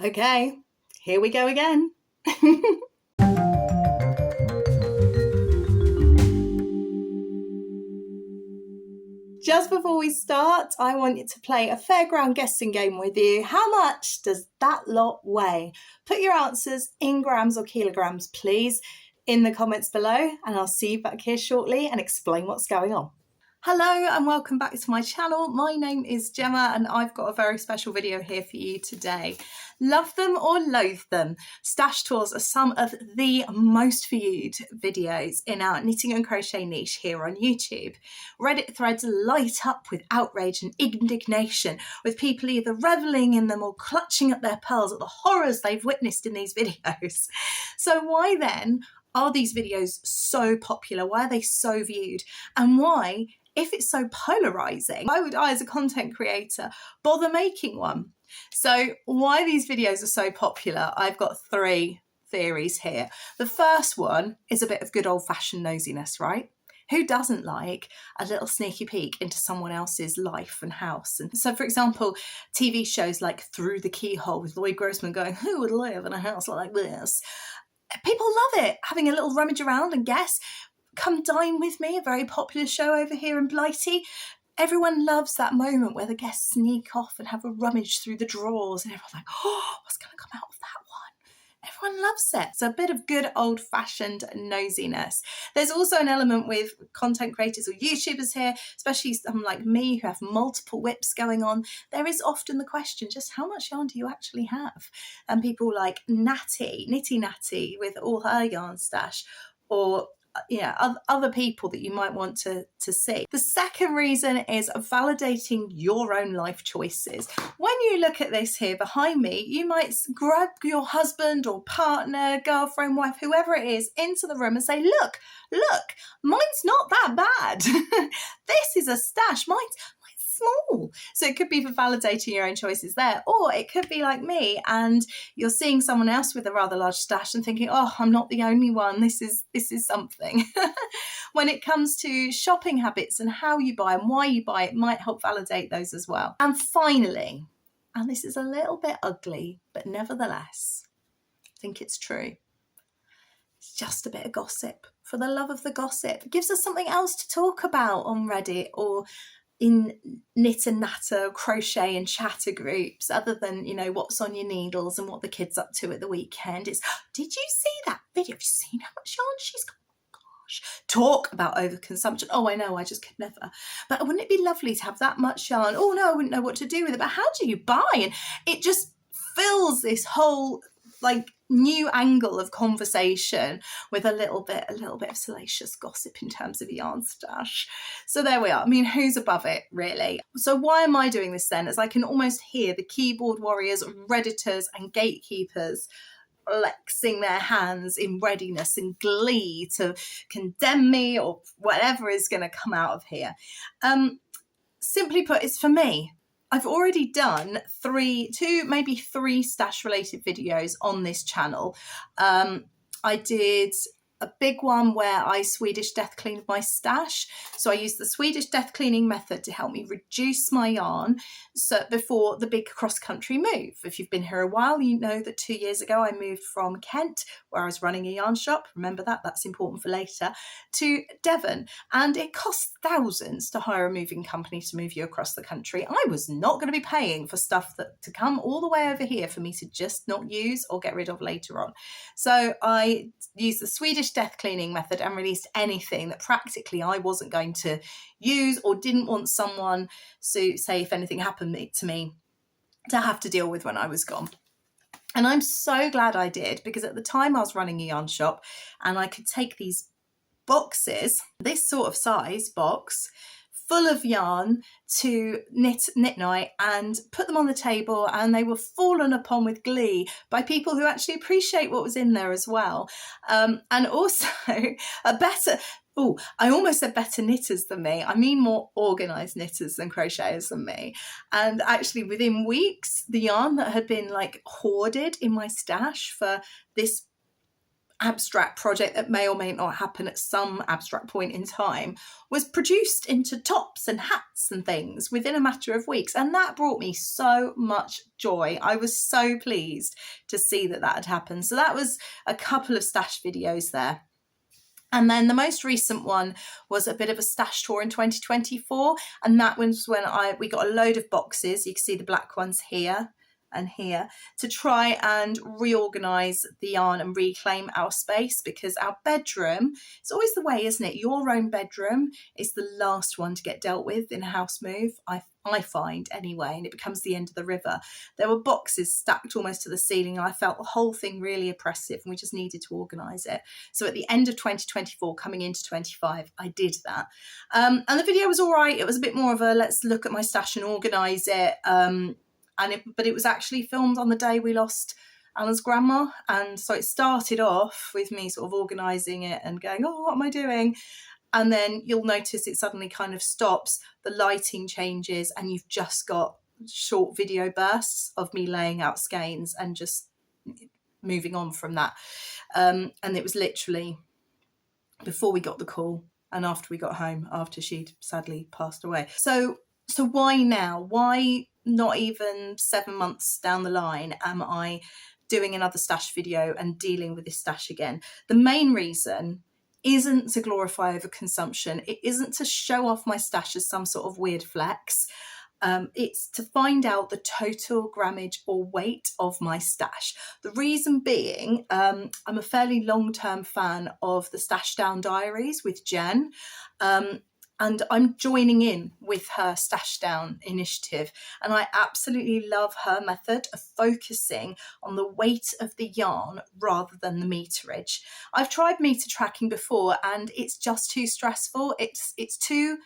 Okay, here we go again. Just before we start, I want you to play a fairground guessing game with you. How much does that lot weigh? Put your answers in grams or kilograms, please, in the comments below, and I'll see you back here shortly and explain what's going on. Hello and welcome back to my channel. My name is Gemma and I've got a very special video here for you today. Love them or loathe them, stash tours are some of the most viewed videos in our knitting and crochet niche here on YouTube. Reddit threads light up with outrage and indignation, with people either reveling in them or clutching at their pearls at the horrors they've witnessed in these videos. So why then are these videos so popular? Why are they so viewed? And why, if it's so polarizing, why would I as a content creator bother making one? So why these videos are so popular, I've got three theories here. The first one is a bit of good old-fashioned nosiness, right? Who doesn't like a little sneaky peek into someone else's life and house? And so, for example, TV shows like Through the Keyhole with Lloyd Grossman going, who would live in a house like this? People love it, having a little rummage around and guess. Come Dine With Me, a very popular show over here in Blighty. Everyone loves that moment where the guests sneak off and have a rummage through the drawers and everyone's like, oh, what's going to come out of that one? Everyone loves it. So a bit of good old-fashioned nosiness. There's also an element with content creators or YouTubers here, especially someone like me who have multiple whips going on. There is often the question, just how much yarn do you actually have? And people like Nitty Natty with all her yarn stash, or other people that you might want to see. The second reason is validating your own life choices. When you look at this here behind me, you might grab your husband or partner, girlfriend, wife, whoever it is, into the room and say, look, mine's not that bad. This is a stash. Mine's small. So it could be for validating your own choices there, or it could be like me and you're seeing someone else with a rather large stash and thinking, oh, I'm not the only one. This is something. When it comes to shopping habits and how you buy and why you buy, it might help validate those as well. And finally, and this is a little bit ugly, but nevertheless, I think it's true. It's just a bit of gossip. For the love of the gossip. It gives us something else to talk about on Reddit or in knit and natter, crochet and chatter groups, other than, what's on your needles and what the kid's up to at the weekend. It's, did you see that video? Have you seen how much yarn she's got? Gosh, talk about overconsumption. Oh, I know, I just could never. But wouldn't it be lovely to have that much yarn? Oh no, I wouldn't know what to do with it. But how do you buy? And it just fills this whole new angle of conversation with a little bit of salacious gossip in terms of yarn stash. So there we are. I mean, who's above it, really? So why am I doing this then? As I can almost hear the keyboard warriors, Redditors and gatekeepers flexing their hands in readiness and glee to condemn me or whatever is going to come out of here. Simply put, it's for me. I've already done two, maybe three stash related videos on this channel. I did a big one where I Swedish death cleaned my stash. So I used the Swedish death cleaning method to help me reduce my yarn before the big cross-country move. If you've been here a while, you know that 2 years ago I moved from Kent, where I was running a yarn shop, remember that's important for later, to Devon. And it costs thousands to hire a moving company to move you across the country. I was not going to be paying for stuff to come all the way over here for me to just not use or get rid of later on. So I used the Swedish death cleaning method and released anything that practically I wasn't going to use or didn't want someone, so say if anything happened to me, to have to deal with when I was gone. And I'm so glad I did, because at the time I was running a yarn shop and I could take these boxes, this sort of size box, full of yarn to knit night and put them on the table, and they were fallen upon with glee by people who actually appreciate what was in there as well. And also I almost said better knitters than me. I mean more organised knitters than crocheters than me. And actually within weeks, the yarn that had been hoarded in my stash for this abstract project that may or may not happen at some abstract point in time was produced into tops and hats and things within a matter of weeks. And that brought me so much joy. I was so pleased to see that had happened. So that was a couple of stash videos there. And then the most recent one was a bit of a stash tour in 2024. And that was when we got a load of boxes. You can see the black ones here and here, to try and reorganise the yarn and reclaim our space, because our bedroom, it's always the way, isn't it? Your own bedroom is the last one to get dealt with in a house move, I find anyway, and it becomes the end of the river. There were boxes stacked almost to the ceiling, and I felt the whole thing really oppressive, and we just needed to organise it. So at the end of 2024, coming into 25, I did that. And the video was all right. It was a bit more of a let's look at my stash and organise it. But it was actually filmed on the day we lost Alan's grandma. And so it started off with me sort of organising it and going, oh, what am I doing? And then you'll notice it suddenly kind of stops, the lighting changes, and you've just got short video bursts of me laying out skeins and just moving on from that. And it was literally before we got the call and after we got home, after she'd sadly passed away. So why now? Why not even 7 months down the line am I doing another stash video and dealing with this stash again? The main reason isn't to glorify overconsumption. It isn't to show off my stash as some sort of weird flex. It's to find out the total grammage or weight of my stash. The reason being, I'm a fairly long-term fan of the StashDown Diaries with Jen. And I'm joining in with her StashDown initiative. And I absolutely love her method of focusing on the weight of the yarn rather than the meterage. I've tried meter tracking before and it's just too stressful. It's too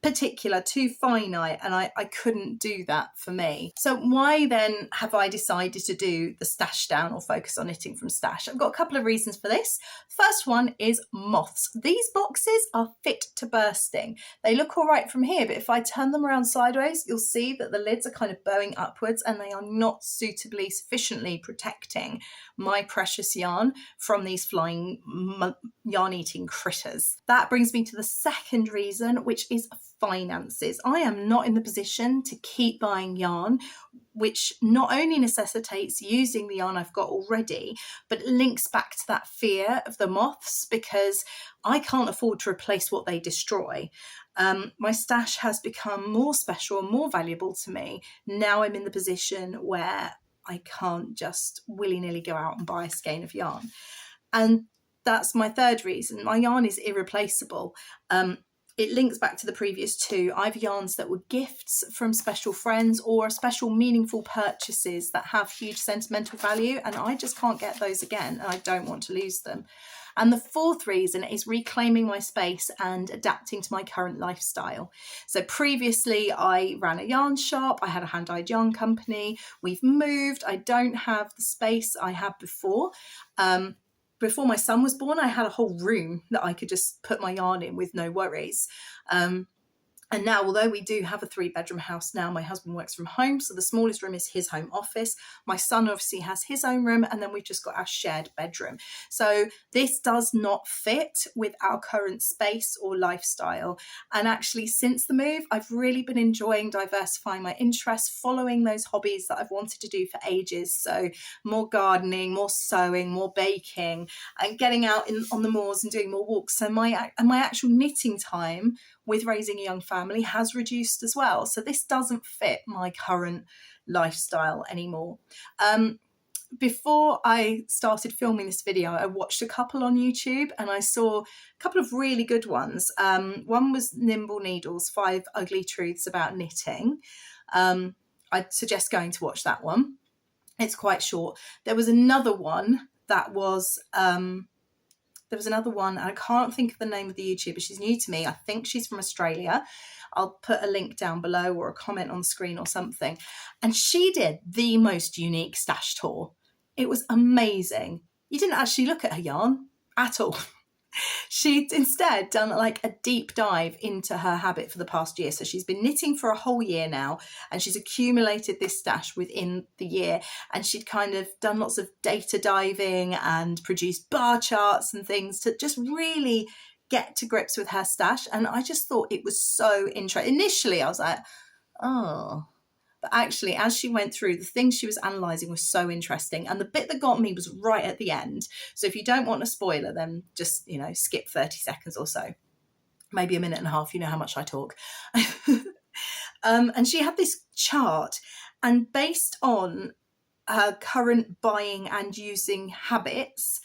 particular, too finite, and I couldn't do that for me. So why then have I decided to do the stash down or focus on knitting from stash? I've got a couple of reasons for this. First one is moths. These boxes are fit to bursting. They look all right from here, but if I turn them around sideways, you'll see that the lids are kind of bowing upwards and they are not sufficiently protecting my precious yarn from these flying yarn eating critters. That brings me to the second reason, which is finances. I am not in the position to keep buying yarn, which not only necessitates using the yarn I've got already, but links back to that fear of the moths, because I can't afford to replace what they destroy. My stash has become more special and more valuable to me. Now I'm in the position where I can't just willy-nilly go out and buy a skein of yarn. And that's my third reason. My yarn is irreplaceable. It links back to the previous two. I have yarns that were gifts from special friends or special meaningful purchases that have huge sentimental value, and I just can't get those again, and I don't want to lose them. And the fourth reason is reclaiming my space and adapting to my current lifestyle. So previously I ran a yarn shop, I had a hand-dyed yarn company, we've moved, I don't have the space I had before. Before my son was born, I had a whole room that I could just put my yarn in with no worries. And now, although we do have a 3-bedroom house now, my husband works from home, so the smallest room is his home office. My son obviously has his own room, and then we've just got our shared bedroom. So this does not fit with our current space or lifestyle. And actually, since the move, I've really been enjoying diversifying my interests, following those hobbies that I've wanted to do for ages. So more gardening, more sewing, more baking, and getting out on the moors and doing more walks. So my actual knitting time with raising a young family has reduced as well. So this doesn't fit my current lifestyle anymore. Before I started filming this video, I watched a couple on YouTube and I saw a couple of really good ones. One was Nimble Needles, 5 Ugly Truths About Knitting. I'd suggest going to watch that one. It's quite short. There was another one that was... I can't think of the name of the YouTuber. She's new to me. I think she's from Australia. I'll put a link down below or a comment on the screen or something. And she did the most unique stash tour. It was amazing. You didn't actually look at her yarn at all. She'd instead done like a deep dive into her habit for the past year. So she's been knitting for a whole year now, and she's accumulated this stash within the year. And she'd kind of done lots of data diving and produced bar charts and things to just really get to grips with her stash. And I just thought it was so interesting. Initially, I was like, oh. But actually, as she went through, the things she was analysing was so interesting. And the bit that got me was right at the end. So if you don't want a spoiler, then just, skip 30 seconds or so. Maybe a minute and a half. You know how much I talk. And she had this chart. And based on her current buying and using habits,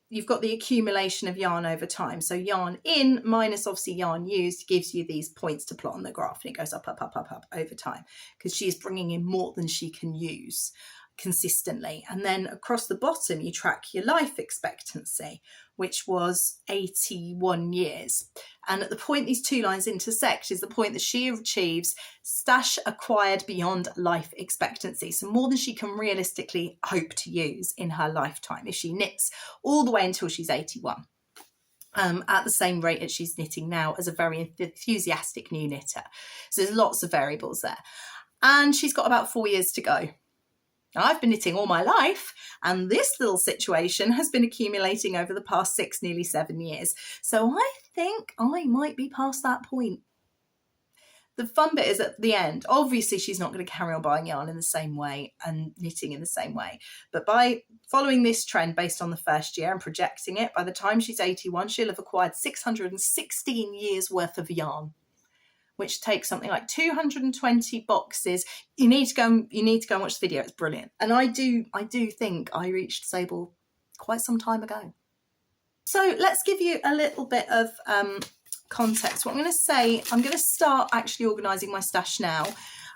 you've got the accumulation of yarn over time. So yarn in minus obviously yarn used gives you these points to plot on the graph, and it goes up, up, up, up, up over time because she's bringing in more than she can use consistently. And then across the bottom, you track your life expectancy, which was 81 years. And at the point these two lines intersect is the point that she achieves stash acquired beyond life expectancy. So more than she can realistically hope to use in her lifetime if she knits all the way until she's 81. At the same rate as she's knitting now as a very enthusiastic new knitter. So there's lots of variables there. And she's got about 4 years to go. Now, I've been knitting all my life, and this little situation has been accumulating over the past 6, nearly 7 years. So I think I might be past that point. The fun bit is at the end. Obviously, she's not going to carry on buying yarn in the same way and knitting in the same way. But by following this trend based on the first year and projecting it, by the time she's 81, she'll have acquired 616 years worth of yarn, which takes something like 220 boxes. You need to go and watch the video. It's brilliant. And I do think I reached Sable quite some time ago. So let's give you a little bit of context. What I'm going to say, I'm going to start actually organising my stash now.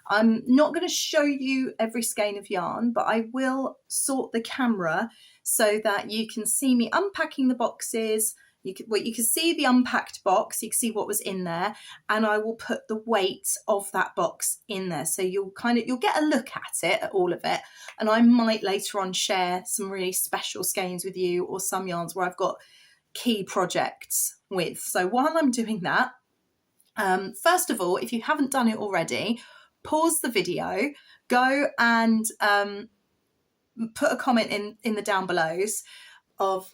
I'm not going to show you every skein of yarn, but I will sort the camera so that you can see me unpacking the boxes. You can see the unpacked box, you can see what was in there, and I will put the weight of that box in there. So you'll get a look at it, at all of it, and I might later on share some really special skeins with you or some yarns where I've got key projects with. So while I'm doing that, first of all, if you haven't done it already, pause the video, go and put a comment in the down belows of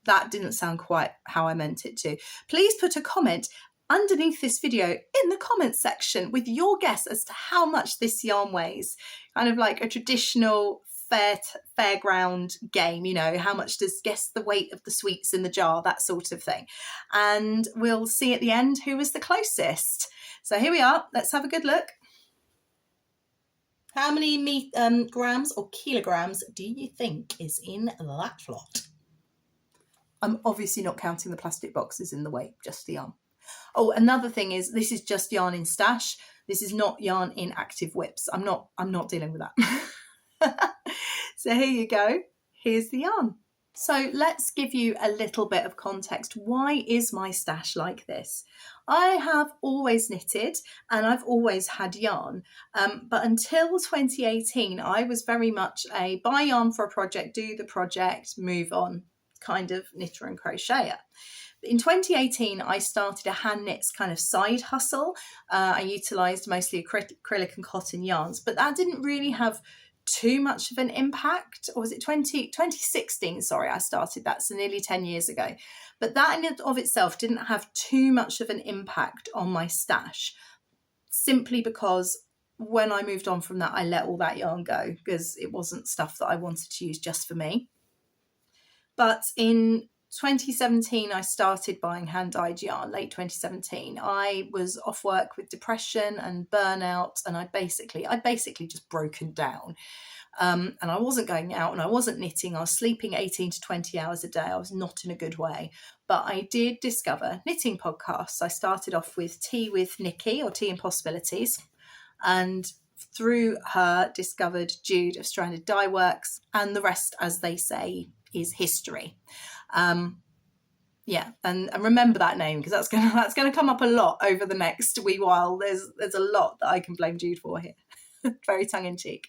that didn't sound quite how I meant it to. Please put a comment underneath this video in the comments section with your guess as to how much this yarn weighs. Kind of like a traditional fairground game, how much does guess the weight of the sweets in the jar, that sort of thing. And we'll see at the end who was the closest. So here we are. Let's have a good look. How many grams or kilograms do you think is in that lot? I'm obviously not counting the plastic boxes in the weight, just the yarn. Oh, another thing is this is just yarn in stash. This is not yarn in active whips. I'm not dealing with that. So here you go. Here's the yarn. So let's give you a little bit of context. Why is my stash like this? I have always knitted and I've always had yarn. But until 2018, I was very much a buy yarn for a project, do the project, move on kind of knitter and crocheter. In 2018, I started a hand knits kind of side hustle. I utilised mostly acrylic and cotton yarns, but that didn't really have too much of an impact. Or was it 2016? Sorry, I started that, so nearly 10 years ago. But that in and of itself didn't have too much of an impact on my stash, simply because when I moved on from that, I let all that yarn go because it wasn't stuff that I wanted to use just for me. But in 2017, I started buying hand-dyed yarn, late 2017. I was off work with depression and burnout, and I basically just broken down. And I wasn't going out and I wasn't knitting. I was sleeping 18 to 20 hours a day. I was not in a good way. But I did discover knitting podcasts. I started off with Tea with Nikki, or Tea and Possibilities, and through her discovered Jude of Stranded Dye Works, and the rest, as they say, is history. And remember that name, because that's gonna come up a lot over the next wee while. There's a lot that I can blame Jude for here. Very tongue-in-cheek.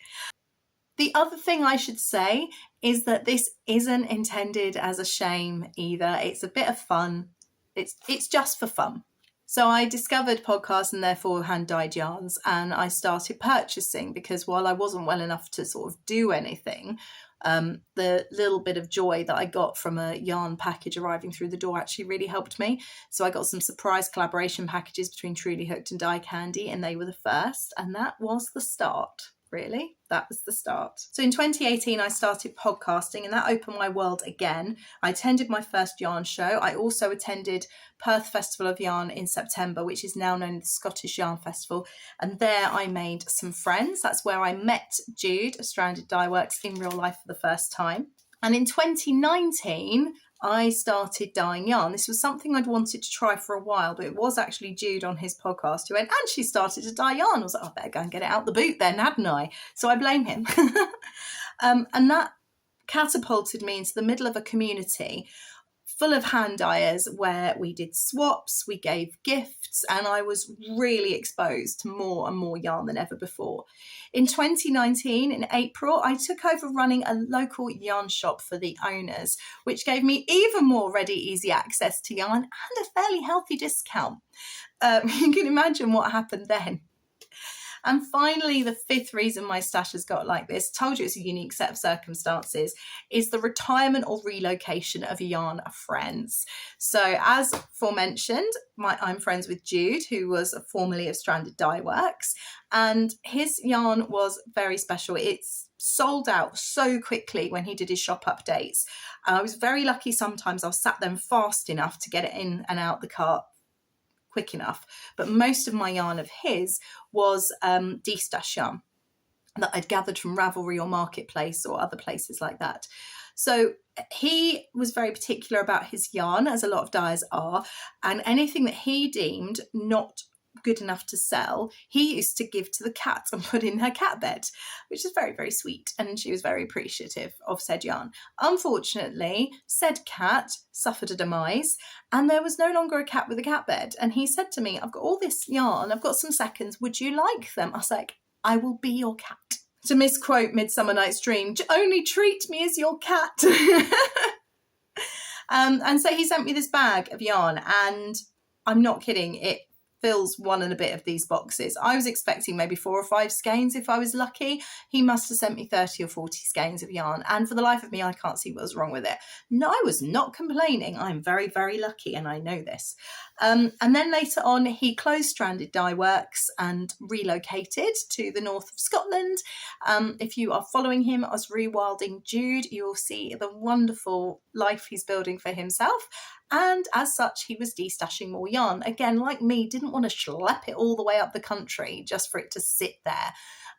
The other thing I should say is that this isn't intended as a shame either. It's a bit of fun. It's just for fun. So I discovered podcasts and therefore hand-dyed yarns, and I started purchasing because while I wasn't well enough to sort of do anything, the little bit of joy that I got from a yarn package arriving through the door actually really helped me. So I got some surprise collaboration packages between Truly Hooked and Dye Candy, and they were the first, and that was the start. Really, that was the start. So in 2018, I started podcasting, and that opened my world again. I attended my first yarn show. I also attended Perth Festival of Yarn in September, which is now known as the Scottish Yarn Festival. And there I made some friends. That's where I met Jude of Stranded Dye Works in real life for the first time. And in 2019, I started dyeing yarn. This was something I'd wanted to try for a while, but it was actually Jude on his podcast who went, and she started to dye yarn. I was like, I better go and get it out the boot then, hadn't I? So I blame him. And that catapulted me into the middle of a community full of hand dyers where we did swaps, we gave gifts, and I was really exposed to more and more yarn than ever before. In 2019, in April, I took over running a local yarn shop for the owners, which gave me even more ready, easy access to yarn and a fairly healthy discount. You can imagine what happened then. And finally, the fifth reason my stash has got like this, told you it's a unique set of circumstances, is the retirement or relocation of yarn friends. So as aforementioned, I'm friends with Jude, who was formerly of Stranded Dye Works, and his yarn was very special. It's sold out so quickly when he did his shop updates. I was very lucky sometimes I sat them fast enough to get it in and out the cart quick enough, but most of my yarn of his was de-stash yarn that I'd gathered from Ravelry or Marketplace or other places like that. So he was very particular about his yarn, as a lot of dyers are, and anything that he deemed not good enough to sell, he used to give to the cat and put in her cat bed, which is very, very sweet, and she was very appreciative of said yarn. Unfortunately, said cat suffered a demise, and there was no longer a cat with a cat bed, and he said to me, I've got all this yarn, I've got some seconds, would you like them? I was like, I will be your cat. To misquote Midsummer Night's Dream, only treat me as your cat. And so he sent me this bag of yarn, and I'm not kidding, it fills one and a bit of these boxes. I was expecting maybe 4 or 5 skeins if I was lucky. He must have sent me 30 or 40 skeins of yarn, and for the life of me I can't see what was wrong with it. No, I was not complaining. I'm very, very lucky, and I know this. And then later on he closed Stranded Dye Works and relocated to the north of Scotland. If you are following him as Rewilding Jude, you'll see the wonderful life he's building for himself. And as such, he was de-stashing more yarn. Again, like me, didn't want to schlep it all the way up the country just for it to sit there.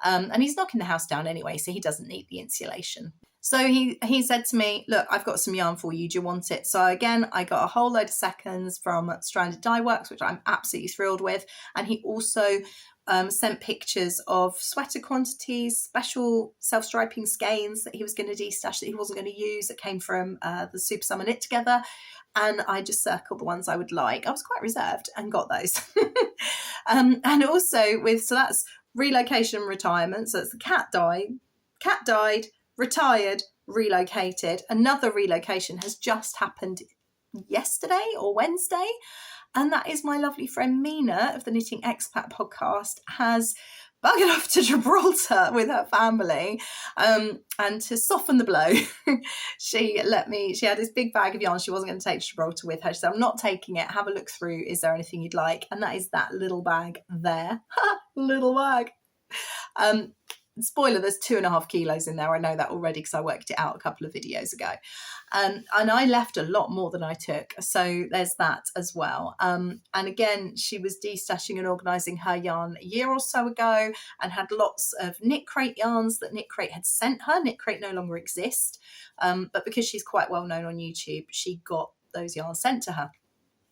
And he's knocking the house down anyway, so he doesn't need the insulation. So he said to me, look, I've got some yarn for you. Do you want it? So again, I got a whole load of seconds from Stranded Dye Works, which I'm absolutely thrilled with. And he also sent pictures of sweater quantities, special self-striping skeins that he was going to de-stash that he wasn't going to use, that came from the Super Summer Knit Together. And I just circled the ones I would like. I was quite reserved and got those. And also so that's relocation and retirement. So it's the cat died, retired, relocated. Another relocation has just happened yesterday or Wednesday. And that is my lovely friend Mina of the Knitting Expat podcast has buggered off to Gibraltar with her family, and to soften the blow she had this big bag of yarn she wasn't going to take to Gibraltar with her. She said, I'm not taking it, have a look through, is there anything you'd like? And that is that little bag there. Little bag. Spoiler, there's 2.5 kilos in there. I know that already because I worked it out a couple of videos ago. And I left a lot more than I took. So there's that as well. And again, she was de-stashing and organising her yarn a year or so ago and had lots of Knit Crate yarns that Knit Crate had sent her. Knit Crate no longer exists. But because she's quite well known on YouTube, she got those yarns sent to her.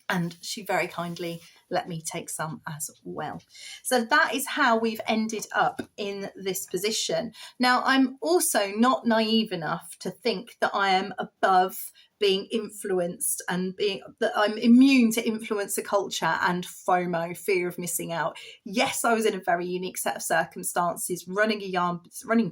And she very kindly let me take some as well. So that is how we've ended up in this position. Now, I'm also not naive enough to think that I am above being influenced and that I'm immune to influencer culture and FOMO, fear of missing out. Yes, I was in a very unique set of circumstances, running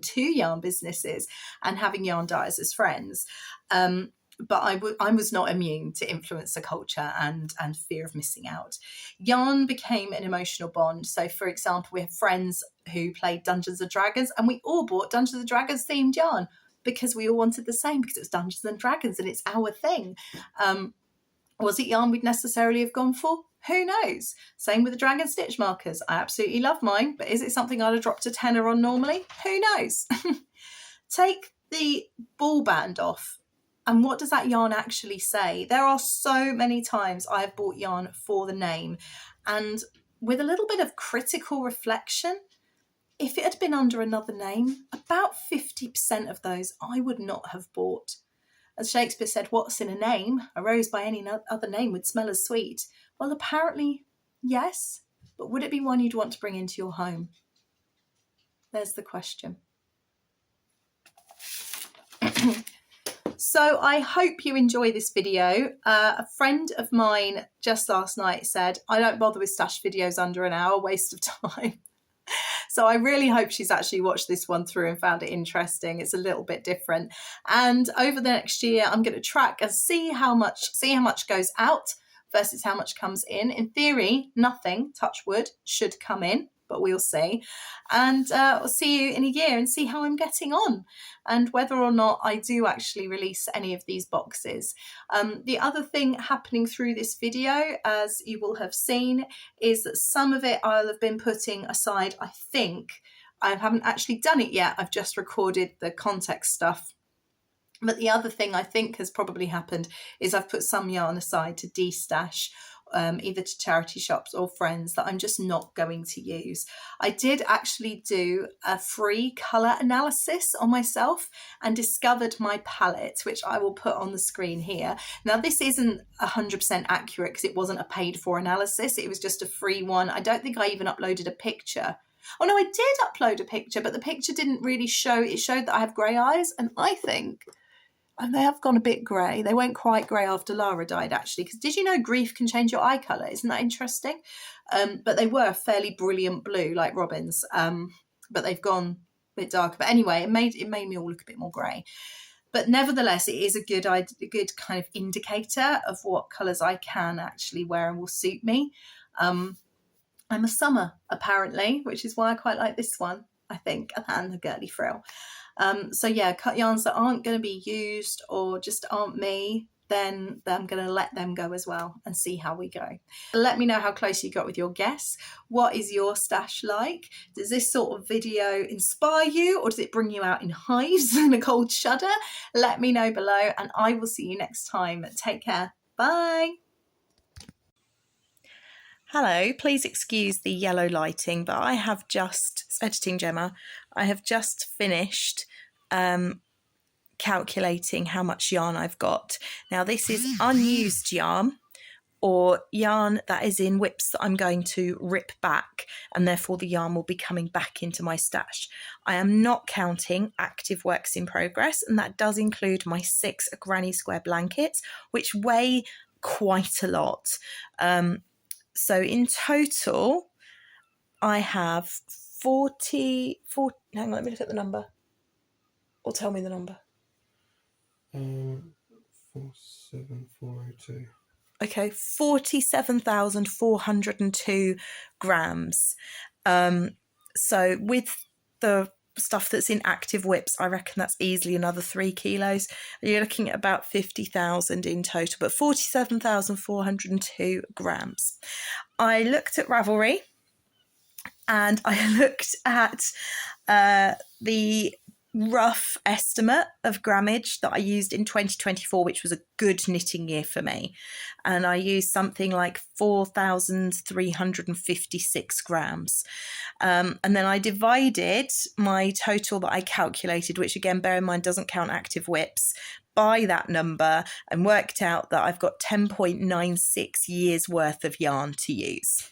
two yarn businesses and having yarn dyers as friends. But I was not immune to influencer culture and fear of missing out. Yarn became an emotional bond. So, for example, we have friends who played Dungeons and Dragons, and we all bought Dungeons and Dragons themed yarn because we all wanted the same, because it was Dungeons and Dragons and it's our thing. Was it yarn we'd necessarily have gone for? Who knows? Same with the dragon stitch markers. I absolutely love mine, but is it something I'd have dropped a tenner on normally? Who knows? Take the ball band off. And what does that yarn actually say? There are so many times I have bought yarn for the name, and with a little bit of critical reflection, if it had been under another name, about 50% of those I would not have bought. As Shakespeare said, what's in a name? A rose by any other name would smell as sweet. Well, apparently, yes, but would it be one you'd want to bring into your home? There's the question. So I hope you enjoy this video. A friend of mine just last night said, I don't bother with stash videos under an hour, waste of time. So I really hope she's actually watched this one through and found it interesting. It's a little bit different. And over the next year, I'm going to track and see how much goes out versus how much comes in. In theory, nothing, touch wood, should come in, but we'll see. And I'll see you in a year and see how I'm getting on and whether or not I do actually release any of these boxes. The other thing happening through this video, as you will have seen, is that some of it I'll have been putting aside. I think I haven't actually done it yet. I've just recorded the context stuff. But the other thing I think has probably happened is I've put some yarn aside to de-stash, either to charity shops or friends that I'm just not going to use. I did actually do a free colour analysis on myself and discovered my palette, which I will put on the screen here. Now, this isn't 100% accurate because it wasn't a paid for analysis. It was just a free one. I don't think I even uploaded a picture. Oh no, I did upload a picture, but the picture didn't really show. It showed that I have grey eyes, and I think they have gone a bit grey. They weren't quite grey after Lara died, actually, because did you know grief can change your eye colour? Isn't that interesting? But they were fairly brilliant blue, like Robin's, but they've gone a bit darker. But anyway, it made me all look a bit more grey. But nevertheless, it is a good kind of indicator of what colours I can actually wear and will suit me. I'm a summer, apparently, which is why I quite like this one, I think, and the girly frill. So yeah, cut yarns that aren't going to be used or just aren't me, then I'm going to let them go as well and see how we go. Let me know how close you got with your guess. What is your stash like? Does this sort of video inspire you, or does it bring you out in hives and a cold shudder? Let me know below, and I will see you next time. Take care. Bye. Hello, please excuse the yellow lighting, but I have just, it's editing Gemma, I have just finished calculating how much yarn I've got. Now this is unused yarn, or yarn that is in whips that I'm going to rip back, and therefore the yarn will be coming back into my stash. I am not counting active works in progress, and that does include my 6 granny square blankets, which weigh quite a lot. So in total, I have 40, hang on, let me look at the number. Or tell me the number. 47402. Okay, 47,402 grams. So with the stuff that's in active whips, I reckon that's easily another 3 kilos. You're looking at about 50,000 in total, but 47,402 grams. I looked at Ravelry and I looked at the rough estimate of grammage that I used in 2024, which was a good knitting year for me. And I used something like 4,356 grams. And then I divided my total that I calculated, which again, bear in mind, doesn't count active whips, by that number, and worked out that I've got 10.96 years worth of yarn to use.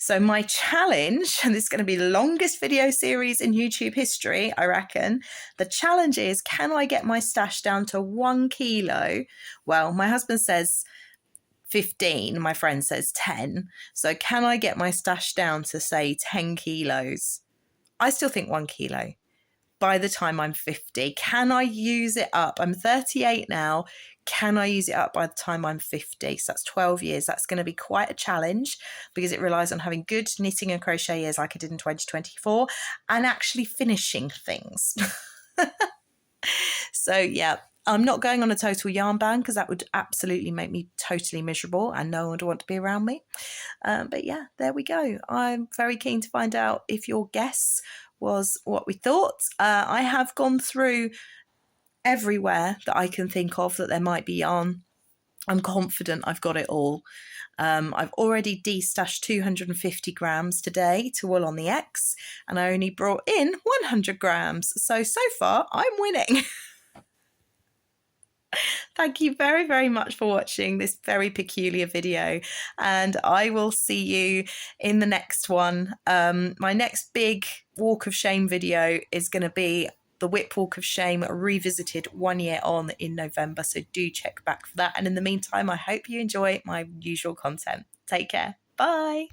So my challenge, and this is going to be the longest video series in YouTube history, I reckon. The challenge is, can I get my stash down to 1 kilo? Well, my husband says 15, my friend says 10. So can I get my stash down to, say, 10 kilos? I still think 1 kilo by the time I'm 50. Can I use it up? I'm 38 now. Can I use it up by the time I'm 50? So that's 12 years. That's going to be quite a challenge because it relies on having good knitting and crochet years like I did in 2024 and actually finishing things. So yeah, I'm not going on a total yarn ban because that would absolutely make me totally miserable and no one would want to be around me. But yeah, there we go. I'm very keen to find out if your guess was what we thought. I have gone through everywhere that I can think of that there might be yarn. I'm confident I've got it all. I've already de-stashed 250 grams today to Wool on the X, and I only brought in 100 grams. So far, I'm winning. Thank you very, very much for watching this very peculiar video, and I will see you in the next one. My next big walk of shame video is going to be the Whip Walk of Shame revisited 1 year on in November, so do check back for that. And in the meantime, I hope you enjoy my usual content. Take care. Bye.